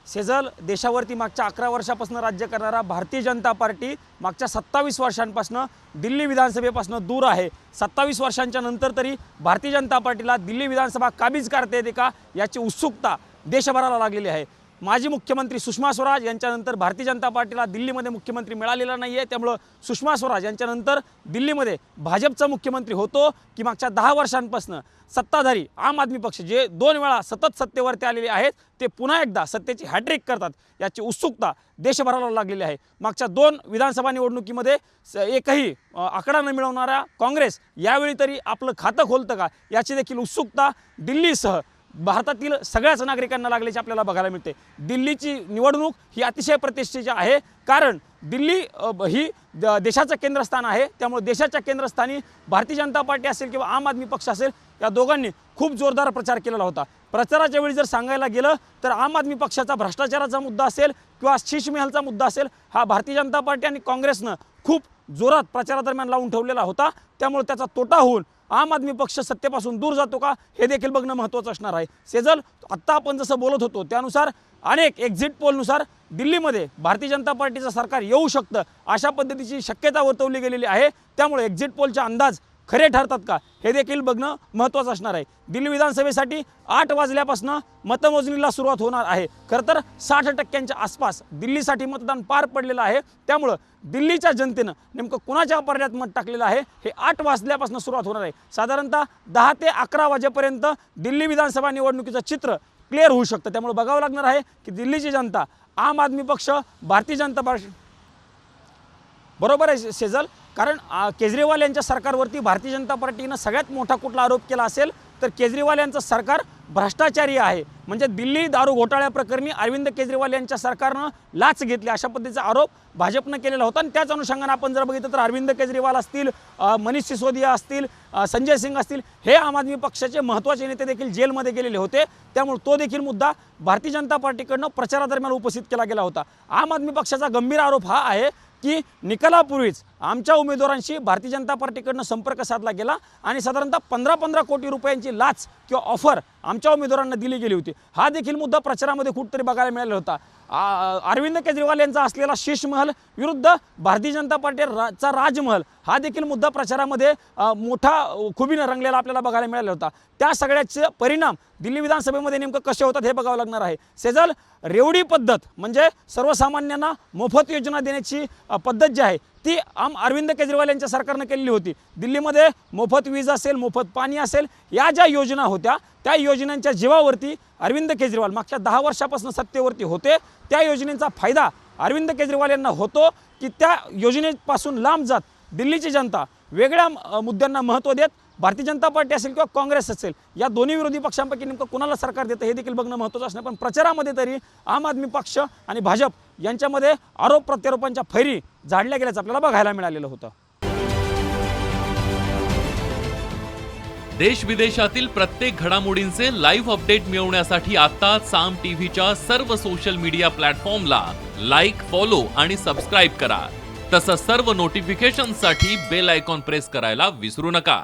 सेजल, देशावरती मागच्या 11 वर्षापासून राज्य करणारा भारतीय जनता पार्टी मागच्या 27 वर्षांपासून दिल्ली विधानसभेपासून दूर आहे। 27 वर्षांच्या नंतर तरी भारतीय जनता पार्टीला दिल्ली विधानसभा काबीज करता येते का याची उत्सुकता देशभराला लागलेली आहे। माजी मुख्यमंत्री सुषमा स्वराज यांच्यानंतर भारतीय जनता पार्टीला दिल्लीमध्ये मुख्यमंत्री मिळालेला नाही आहे, त्यामुळे सुषमा स्वराज यांच्यानंतर दिल्लीमध्ये भाजपचा मुख्यमंत्री होतो की मागच्या 10 वर्षांपासून सत्ताधारी आम आदमी पक्ष जे 2 वेळा सतत सत्तेवरती आलेले आहेत ते पुन्हा एकदा सत्तेची हॅट्रिक करतात याची उत्सुकता देशभराला लागलेली आहे। मागच्या 2 विधानसभा निवडणुकीमध्ये एकही आकडा न मिळवणारा काँग्रेस यावेळी तरी आपलं खातं खोलतं का याची देखील उत्सुकता दिल्लीसह भारतातील सगळ्याच नागरिकांना लागल्याचे आपल्याला बघायला मिळते। दिल्लीची निवडणूक ही अतिशय प्रतिष्ठेची आहे, कारण दिल्ली ही देशाचं केंद्रस्थान आहे, त्यामुळे देशाच्या केंद्रस्थानी भारतीय जनता पार्टी असेल किंवा आम आदमी पक्ष असेल या दोघांनी खूप जोरदार प्रचार केलेला होता। प्रचाराच्या वेळी जर सांगायला गेलं तर आम आदमी पक्षाचा भ्रष्टाचाराचा मुद्दा असेल किंवा शीश महलचा मुद्दा असेल हा भारतीय जनता पार्टी आणि काँग्रेसनं खूप जोरात प्रचारादरम्यान लावून ठेवलेला होता, त्यामुळे त्याचा तोटा होऊन आम आदमी पक्ष सत्तेपासून दूर जातो का हे देखील बघणं महत्त्वाचं असणार आहे। सेजल, आत्ता आपण जसं बोलत होतो त्यानुसार अनेक एक्झिट पोलनुसार दिल्लीमध्ये भारतीय जनता पार्टीचं सरकार येऊ शकतं अशा पद्धतीची शक्यता वर्तवली गेलेली आहे, त्यामुळे एक्झिट पोलचे अंदाज खरे ठरतात का हे देखील बघणं महत्त्वाचं असणार आहे। दिल्ली विधानसभेसाठी 8 वाजल्यापासून मतमोजणीला सुरुवात होणार आहे। खरं तर 60% आसपास दिल्लीसाठी मतदान पार पडलेलं आहे, त्यामुळं दिल्लीच्या जनतेनं नेमकं कुणाच्या पर्यायात मत टाकलेलं आहे हे 8 वाजल्यापासून सुरुवात होणार आहे। साधारणतः 10 ते 11 वाजेपर्यंत दिल्ली विधानसभा निवडणुकीचं चित्र क्लिअर होऊ शकतं, त्यामुळे बघावं लागणार आहे की दिल्लीची जनता आम आदमी पक्ष भारतीय जनता पार्टी बरोबर आहे सेजल, कारण केजरीवाल यांच्या सरकारवरती भारतीय जनता पार्टीनं सगळ्यात मोठा कुठला आरोप केला असेल तर केजरीवाल यांचं सरकार भ्रष्टाचारी आहे। म्हणजे दिल्ली दारू घोटाळ्या प्रकरणी अरविंद केजरीवाल यांच्या सरकारनं लाच घेतली अशा पद्धतीचा आरोप भाजपनं केलेला होता आणि त्याच अनुषंगाने आपण जर बघितलं तर अरविंद केजरीवाल असतील, मनीष सिसोदिया असतील, संजय सिंग असतील, हे आम आदमी पक्षाचे महत्त्वाचे नेते देखील जेलमध्ये गेलेले होते, त्यामुळे तो देखील मुद्दा भारतीय जनता पार्टीकडनं प्रचारादरम्यान उपस्थित केला गेला होता। आम आदमी पक्षाचा गंभीर आरोप हा आहे की निकालापूर्वीच आमच्या उमेदवारांशी भारतीय जनता पार्टीकडनं संपर्क साधला गेला आणि साधारणतः 15 कोटी रुपयांची लाच किंवा ऑफर आमच्या उमेदवारांना दिली गेली होती। हा देखील मुद्दा प्रचारामध्ये कुठेतरी बघायला मिळाला होता। अरविंद केजरीवाल यांचा असलेला शीश महल विरुद्ध भारतीय जनता पार्टीचा राजमहल हा देखील मुद्दा प्रचारामध्ये मोठा खुबीनं रंगलेला आपल्याला बघायला मिळाला होता। त्या सगळ्याचे परिणाम दिल्ली विधानसभेमध्ये नेमकं कसे होतात हे बघावं लागणार आहे। सेजल, रेवडी पद्धत म्हणजे सर्वसामान्यांना मोफत योजना देण्याची पद्धत जी आहे ती अरविंद केजरीवाल यांच्या सरकारनं केलेली होती। दिल्लीमध्ये मोफत वीज असेल, मोफत पाणी असेल, या ज्या योजना होत्या त्या योजनांच्या जीवावरती अरविंद केजरीवाल मागच्या 10 वर्षापासून सत्तेवरती होते। त्या योजनेचा फायदा अरविंद केजरीवाल यांना होतो की त्या योजनेपासून लांब जात दिल्लीची जनता वेगळ्या मुद्द्यांना महत्त्व देत भारतीय जनता पार्टी असेल किंवा काँग्रेस असेल या दोन्ही विरोधी पक्षांपैकी नेमकं कोणाला सरकार देतं हे देखील बघणं महत्त्वाचं असणार। पण प्रचारामध्ये तरी आम आदमी पक्ष आणि भाजप यांच्यामध्ये आरोप प्रत्यारोपांच्या फैरी झाडल्या गेल्याचं आपल्याला बघायला मिळालेलं होतं। देश विदेशातील प्रत्येक घडामोडींचे लाईव्ह अपडेट मिळवण्यासाठी आता साम टीव्हीच्या सर्व सोशल मीडिया प्लॅटफॉर्मला लाईक, फॉलो आणि सबस्क्राईब करा। तसंच सर्व नोटिफिकेशनसाठी बेल आयकॉन प्रेस करायला विसरू नका।